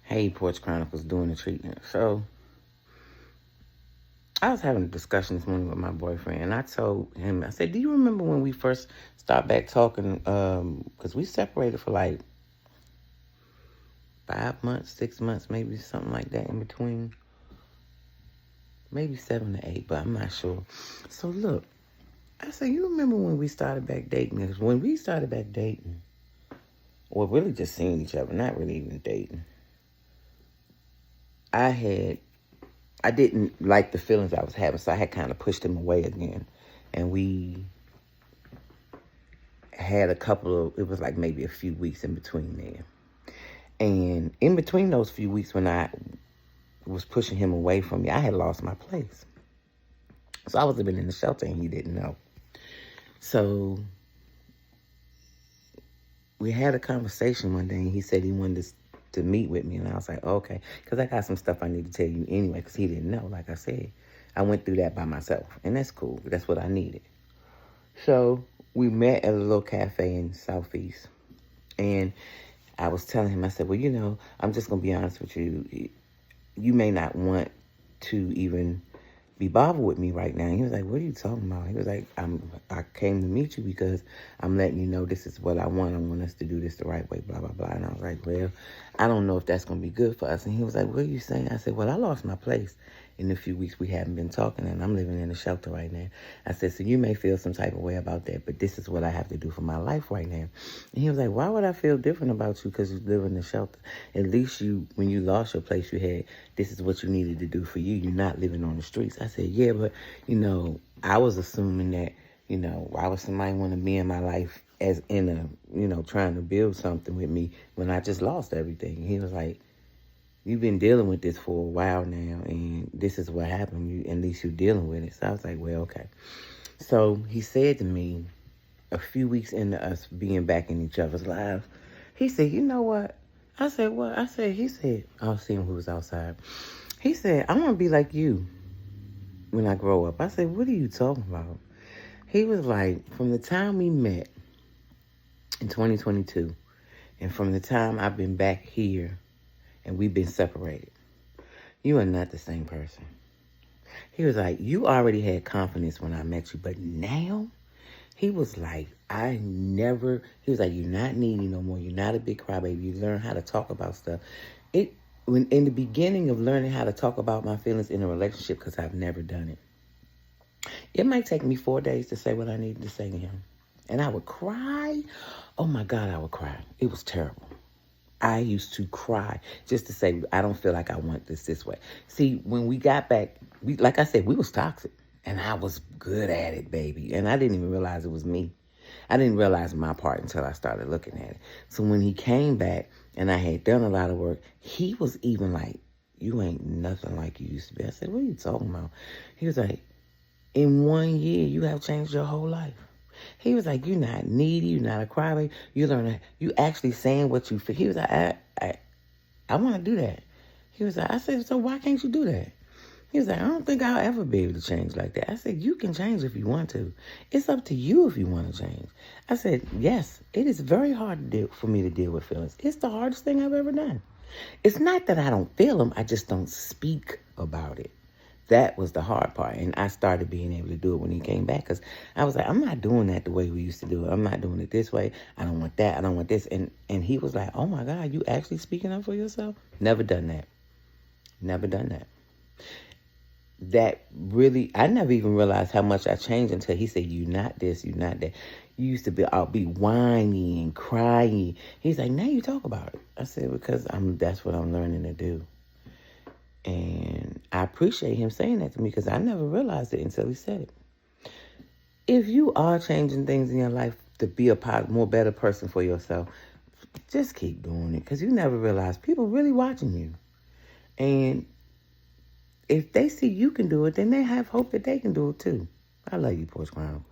Hey, Porch Chronicles doing the treatment. So, I was having a discussion this morning with my boyfriend, and I told him, I said, do you remember when we first started back talking? Because we separated for like 5 months, 6 months, maybe something like that in between. Maybe 7 to 8, but I'm not sure. So, look, I said, you remember when we started back dating? Because when we started back dating, or really just seeing each other, not really even dating, I didn't like the feelings I was having, so I had kind of pushed him away again. And we had it was like maybe a few weeks in between there. And in between those few weeks when I was pushing him away from me, I had lost my place. So I was living in the shelter and he didn't know. So we had a conversation one day and he said he wanted to meet with me. And I was like, okay, because I got some stuff I need to tell you anyway, because he didn't know. Like I said, I went through that by myself, and that's cool. That's what I needed. So we met at a little cafe in Southeast, and I was telling him, I said, well, I'm just going to be honest with you. You may not want to even be bothered with me right now. And he was like, what are you talking about? He was like, I came to meet you because I'm letting you know this is what I want. I want us to do this the right way, blah, blah, blah. And I was like, well, I don't know if that's going to be good for us. And he was like, what are you saying? I said, well, I lost my place in the few weeks we haven't been talking, and I'm living in a shelter right now. I said, so you may feel some type of way about that, but this is what I have to do for my life right now. And he was like, why would I feel different about you because you live in the shelter? At least when you lost your place, this is what you needed to do for you. You're not living on the streets. I said, yeah, but, I was assuming that, why would somebody want to be in my life as in trying to build something with me when I just lost everything? He was like, you've been dealing with this for a while now, and this is what happened. At least you're dealing with it. So I was like, well, okay. So he said to me a few weeks into us being back in each other's lives, he said, you know what? I said, what? He said, I was seeing who was outside. He said, I want to be like you when I grow up. I said, what are you talking about? He was like, from the time we met in 2022, and from the time I've been back here and we've been separated, you are not the same person. He was like, you already had confidence when I met you, but now, he was like, he was like, you're not needy no more. You're not a big crybaby. You learn how to talk about stuff. When in the beginning of learning how to talk about my feelings in a relationship, because I've never done it might take me 4 days to say what I needed to say to him. And I would cry. Oh my God, I would cry. It was terrible. I used to cry just to say, I don't feel like I want this way. See, when we got back, like I said, we was toxic. And I was good at it, baby. And I didn't even realize it was me. I didn't realize my part until I started looking at it. So when he came back and I had done a lot of work, he was even like, you ain't nothing like you used to be. I said, what are you talking about? He was like, in 1 year, you have changed your whole life. He was like, you're not needy, you're not a crybaby. You actually saying what you feel. He was like, I want to do that. He was like, I said, so why can't you do that? He was like, I don't think I'll ever be able to change like that. I said, you can change if you want to. It's up to you if you want to change. I said, yes, it is very hard for me to deal with feelings. It's the hardest thing I've ever done. It's not that I don't feel them, I just don't speak about it. That was the hard part. And I started being able to do it when he came back, because I was like, I'm not doing that the way we used to do it. I'm not doing it this way. I don't want that. I don't want this. And he was like, oh my God, you actually speaking up for yourself? Never done that. Never done that. That really, I never even realized how much I changed until he said, you not this, you not that. You used to I'll be whiny and crying. He's like, now you talk about it. I said, because that's what I'm learning to do. And I appreciate him saying that to me, because I never realized it until he said it. If you are changing things in your life to be a more better person for yourself, just keep doing it, because you never realize people really watching you. And if they see you can do it, then they have hope that they can do it too. I love you, Porch Chronicles.